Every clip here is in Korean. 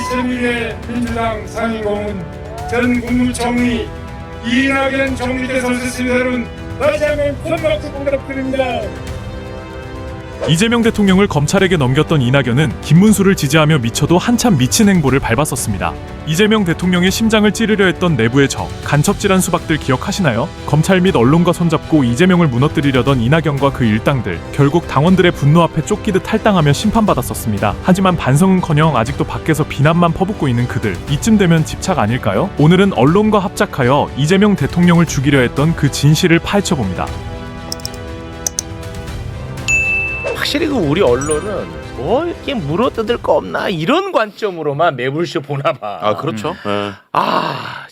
2001년 민주당 상임고문 전 국무총리 이낙연 총리께서 오셨습니다. 여러분 다시 한번 큰 박수 부탁드립니다. 이재명 대통령을 검찰에게 넘겼던 이낙연은 김문수를 지지하며 미쳐도 한참 미친 행보를 밟았었습니다. 이재명 대통령의 심장을 찌르려 했던 내부의 적, 간첩질한 수박들 기억하시나요? 검찰 및 언론과 손잡고 이재명을 무너뜨리려던 이낙연과 그 일당들, 결국 당원들의 분노 앞에 쫓기듯 탈당하며 심판받았었습니다. 하지만 반성은커녕 아직도 밖에서 비난만 퍼붓고 있는 그들, 이쯤 되면 집착 아닐까요? 오늘은 언론과 합작하여 이재명 대통령을 죽이려 했던 그 진실을 파헤쳐봅니다. 확실히 그 우리 언론은 뭐 이렇게 물어뜯을 거 없나 이런 관점으로만 매불쇼 보나 봐. 아 그렇죠.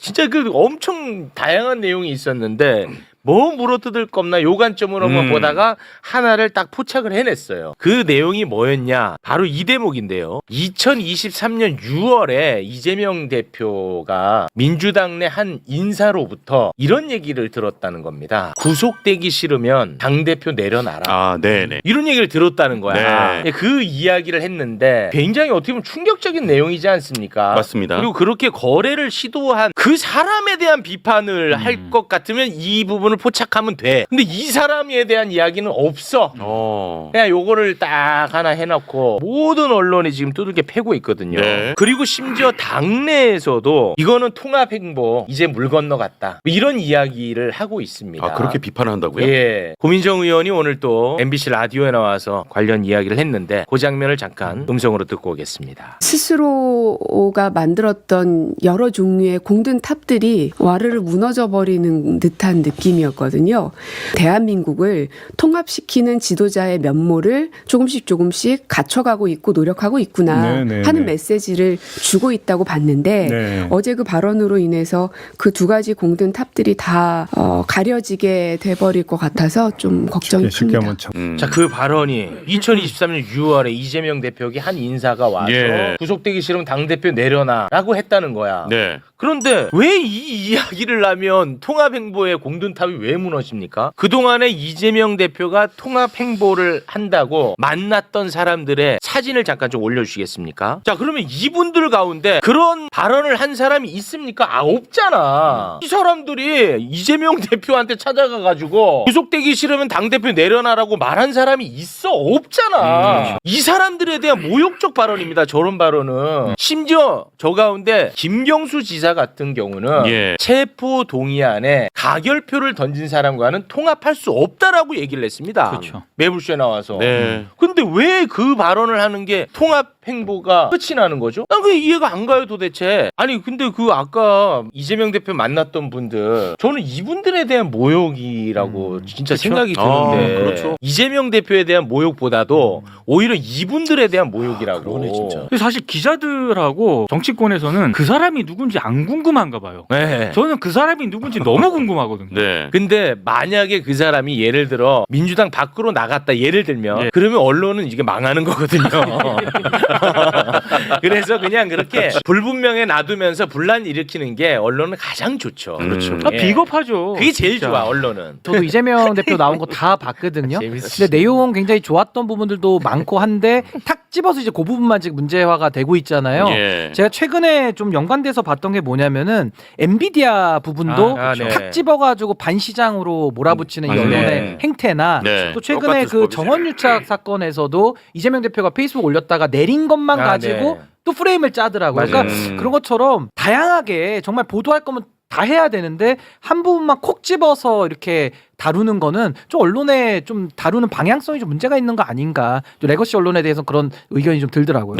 진짜 그 엄청 다양한 내용이 있었는데 뭐 물어뜯을 거 없나 요 관점으로만 보다가 하나를 딱 포착을 해냈어요. 그 내용이 뭐였냐? 바로 이 대목인데요. 2023년 6월에 이재명 대표가 민주당 내 한 인사로부터 이런 얘기를 들었다는 겁니다. 구속되기 싫으면 당대표 내려놔라. 아, 네네. 이런 얘기를 들었다는 거야. 네. 그 이야기를 했는데 굉장히 어떻게 보면 충격적인 내용이지 않습니까? 맞습니다. 그리고 그렇게 거래를 시도한 그 사람에 대한 비판을 할 것 같으면 이 부분을 포착하면 돼. 근데 이 사람에 대한 이야기는 없어. 그냥 요거를 딱 하나 해놓고 모든 언론이 지금 두들겨 패고 있거든요. 네. 그리고 심지어 당내에서도 이거는 통합행보 이제 물 건너갔다 이런 이야기를 하고 있습니다. 아 그렇게 비판을 한다고요? 예. 고민정 의원이 오늘 또 MBC 라디오에 나와서 관련 이야기를 했는데 그 장면을 잠깐 음성으로 듣고 오겠습니다. 스스로가 만들었던 여러 종류의 공든 탑들이 와르르 무너져 버리는 듯한 느낌이었거든요. 대한민국을 통합시키는 지도자의 면모를 조금씩 갖춰가고 있고 노력하고 있구나 하는 메시지를 주고 있다고 봤는데 어제 그 발언으로 인해서 그 두 가지 공든 탑들이 다 가려지게 돼버릴 것 같아서 좀 걱정이 큽니다. 자, 그 발언이 2023년 6월에 이재명 대표에게 한 인사가 와서 구속되기 싫으면 당대표 내려놔라고 했다는 거야. 네. 그런데 왜 이 이야기를 하면 통합행보의 공든탑이 왜 무너집니까? 그동안에 이재명 대표가 통합행보를 한다고 만났던 사람들의 사진을 잠깐 좀 올려주시겠습니까? 자, 그러면 이분들 가운데 그런 발언을 한 사람이 있습니까? 아, 없잖아. 이 사람들이 이재명 대표한테 찾아가가지고 구속되기 싫으면 당대표 내려놔라고 말한 사람이 있어? 없잖아. 이 사람들에 대한 모욕적 발언입니다. 저런 발언은. 심지어 저 가운데 김경수 지사 같은 경우는 체포 동의안에 가결표를 던진 사람과는 통합할 수 없다라고 얘기를 했습니다. 그렇죠. 매불쇼에 나와서. 네. 근데 왜 그 발언을 하는 게 통합 행보가 끝이 나는 거죠? 난 그게 이해가 안 가요 도대체. 아니 근데 그 아까 이재명 대표 만났던 분들 저는 이분들에 대한 모욕이라고 진짜 그쵸? 생각이 드는데 그렇죠. 이재명 대표에 대한 모욕보다도 오히려 이분들에 대한 모욕이라고. 그러네 진짜. 근데 사실 기자들하고 정치권에서는 그 사람이 누군지 안 궁금한가 봐요. 네. 저는 그 사람이 누군지 너무 궁금하거든요. 네. 근데 만약에 그 사람이 예를 들어 민주당 밖으로 나갔다 예를 들면 그러면 언론은 이게 망하는 거거든요. 그래서 그냥 그렇게 불분명해 놔두면서 분란 일으키는 게 언론은 가장 좋죠. 그렇죠. 아, 비겁하죠. 그게 제일 진짜. 좋아 언론은. 저도 이재명 대표 나온 거 다 봤거든요. 근데 내용 굉장히 좋았던 부분들도 많고 한데 탁 집어서 이제 그 부분만 지금 문제화가 되고 있잖아요. 제가 최근에 좀 연관돼서 봤던 게 뭐냐면은 엔비디아 부분도 탁 집어가지고 반시장으로 몰아붙이는 이 언론의 행태나 또 최근에 그 정원유착 사건에서도 이재명 대표가 페이스북 올렸다가 내린 것만 가지고 또 프레임을 짜더라고요. 그러니까 그런 것처럼 다양하게 정말 보도할 거면 다 해야 되는데 한 부분만 콕 집어서 이렇게 다루는 거는 좀 언론에 좀 다루는 방향성이 좀 문제가 있는 거 아닌가. 또 레거시 언론에 대해서 그런 의견이 좀 들더라고요.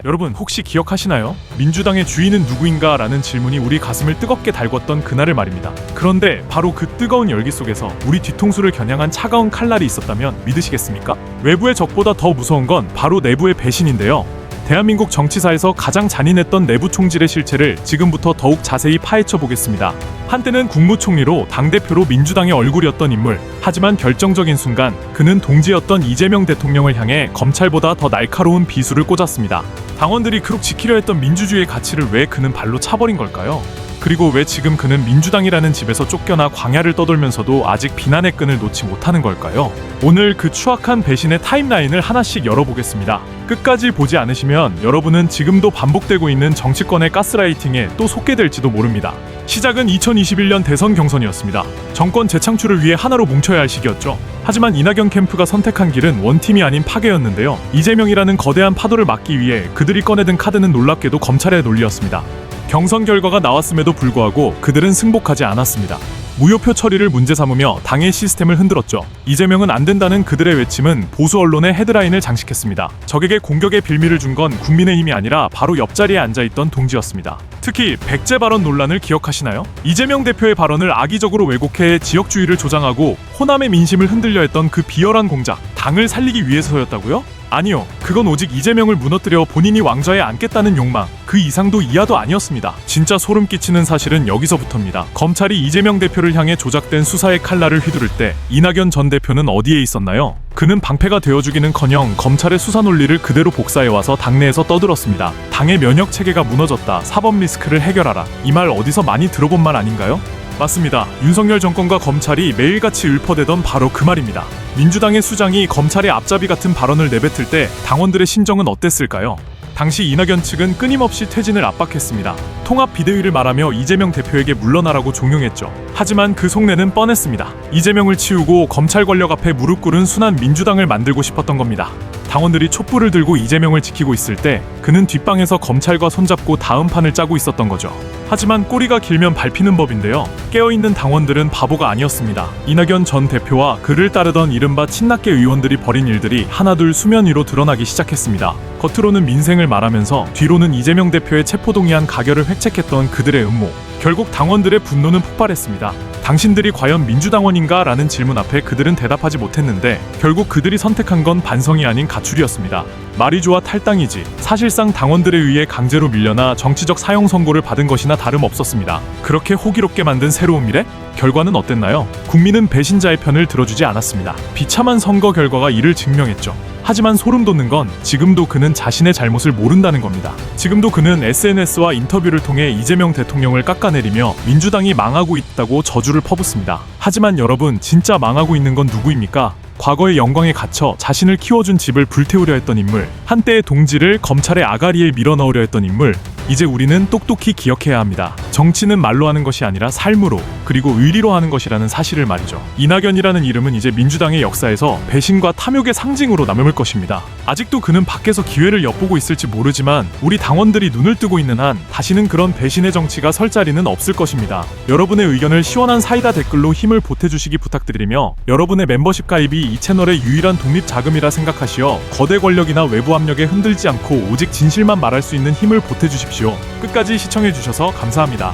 여러분 혹시 기억하시나요? 민주당의 주인은 누구인가? 라는 질문이 우리 가슴을 뜨겁게 달궜던 그날을 말입니다. 그런데 바로 그 뜨거운 열기 속에서 우리 뒤통수를 겨냥한 차가운 칼날이 있었다면 믿으시겠습니까? 외부의 적보다 더 무서운 건 바로 내부의 배신인데요. 대한민국 정치사에서 가장 잔인했던 내부 총질의 실체를 지금부터 더욱 자세히 파헤쳐 보겠습니다. 한때는 국무총리로 당대표로 민주당의 얼굴이었던 인물. 하지만 결정적인 순간 그는 동지였던 이재명 대통령을 향해 검찰보다 더 날카로운 비수를 꽂았습니다. 당원들이 그럭 지키려 했던 민주주의의 가치를 왜 그는 발로 차버린 걸까요? 그리고 왜 지금 그는 민주당이라는 집에서 쫓겨나 광야를 떠돌면서도 아직 비난의 끈을 놓지 못하는 걸까요? 오늘 그 추악한 배신의 타임라인을 하나씩 열어보겠습니다. 끝까지 보지 않으시면 여러분은 지금도 반복되고 있는 정치권의 가스라이팅에 또 속게 될지도 모릅니다. 시작은 2021년 대선 경선이었습니다. 정권 재창출을 위해 하나로 뭉쳐야 할 시기였죠. 하지만 이낙연 캠프가 선택한 길은 원팀이 아닌 파괴였는데요. 이재명이라는 거대한 파도를 막기 위해 그들이 꺼내든 카드는 놀랍게도 검찰의 논리였습니다. 경선 결과가 나왔음에도 불구하고 그들은 승복하지 않았습니다. 무효표 처리를 문제 삼으며 당의 시스템을 흔들었죠. 이재명은 안 된다는 그들의 외침은 보수 언론의 헤드라인을 장식했습니다. 적에게 공격의 빌미를 준 건 국민의힘이 아니라 바로 옆자리에 앉아있던 동지였습니다. 특히 백제 발언 논란을 기억하시나요? 이재명 대표의 발언을 악의적으로 왜곡해 지역주의를 조장하고 호남의 민심을 흔들려 했던 그 비열한 공작, 당을 살리기 위해서였다고요? 아니요. 그건 오직 이재명을 무너뜨려 본인이 왕좌에 앉겠다는 욕망, 그 이상도 이하도 아니었습니다. 진짜 소름 끼치는 사실은 여기서부터입니다. 검찰이 이재명 대표를 향해 조작된 수사의 칼날을 휘두를 때 이낙연 전 대표는 어디에 있었나요? 그는 방패가 되어주기는커녕 검찰의 수사 논리를 그대로 복사해와서 당내에서 떠들었습니다. 당의 면역 체계가 무너졌다. 사법 리스크를 해결하라. 이 말 어디서 많이 들어본 말 아닌가요? 맞습니다. 윤석열 정권과 검찰이 매일같이 읊어대던 바로 그 말입니다. 민주당의 수장이 검찰의 앞잡이 같은 발언을 내뱉을 때 당원들의 심정은 어땠을까요? 당시 이낙연 측은 끊임없이 퇴진을 압박했습니다. 통합 비대위를 말하며 이재명 대표에게 물러나라고 종용했죠. 하지만 그 속내는 뻔했습니다. 이재명을 치우고 검찰 권력 앞에 무릎 꿇은 순한 민주당을 만들고 싶었던 겁니다. 당원들이 촛불을 들고 이재명을 지키고 있을 때 그는 뒷방에서 검찰과 손잡고 다음 판을 짜고 있었던 거죠. 하지만 꼬리가 길면 밟히는 법인데요. 깨어있는 당원들은 바보가 아니었습니다. 이낙연 전 대표와 그를 따르던 이른바 친낙계 의원들이 벌인 일들이 하나둘 수면 위로 드러나기 시작했습니다. 겉으로는 민생을 말하면서 뒤로는 이재명 대표의 체포동의안 가결을 획책했던 그들의 음모. 결국 당원들의 분노는 폭발했습니다. 당신들이 과연 민주당원인가? 라는 질문 앞에 그들은 대답하지 못했는데 결국 그들이 선택한 건 반성이 아닌 가출이었습니다. 말이 좋아 탈당이지 사실상 당원들에 의해 강제로 밀려나 정치적 사형 선고를 받은 것이나 다름없었습니다. 그렇게 호기롭게 만든 새로운 미래? 결과는 어땠나요? 국민은 배신자의 편을 들어주지 않았습니다. 비참한 선거 결과가 이를 증명했죠. 하지만 소름 돋는 건 지금도 그는 자신의 잘못을 모른다는 겁니다. 지금도 그는 SNS와 인터뷰를 통해 이재명 대통령을 깎아내리며 민주당이 망하고 있다고 저주를 퍼붓습니다. 하지만 여러분, 진짜 망하고 있는 건 누구입니까? 과거의 영광에 갇혀 자신을 키워준 집을 불태우려 했던 인물, 한때의 동지를 검찰의 아가리에 밀어넣으려 했던 인물. 이제 우리는 똑똑히 기억해야 합니다. 정치는 말로 하는 것이 아니라 삶으로, 그리고 의리로 하는 것이라는 사실을 말이죠. 이낙연이라는 이름은 이제 민주당의 역사에서 배신과 탐욕의 상징으로 남을 것입니다. 아직도 그는 밖에서 기회를 엿보고 있을지 모르지만 우리 당원들이 눈을 뜨고 있는 한 다시는 그런 배신의 정치가 설 자리는 없을 것입니다. 여러분의 의견을 시원한 사이다 댓글로 힘을 보태주시기 부탁드리며 여러분의 멤버십 가입이 이 채널의 유일한 독립 자금이라 생각하시어 거대 권력이나 외부 압력에 흔들지 않고 오직 진실만 말할 수 있는 힘을 보태주십시오. 끝까지 시청해주셔서 감사합니다.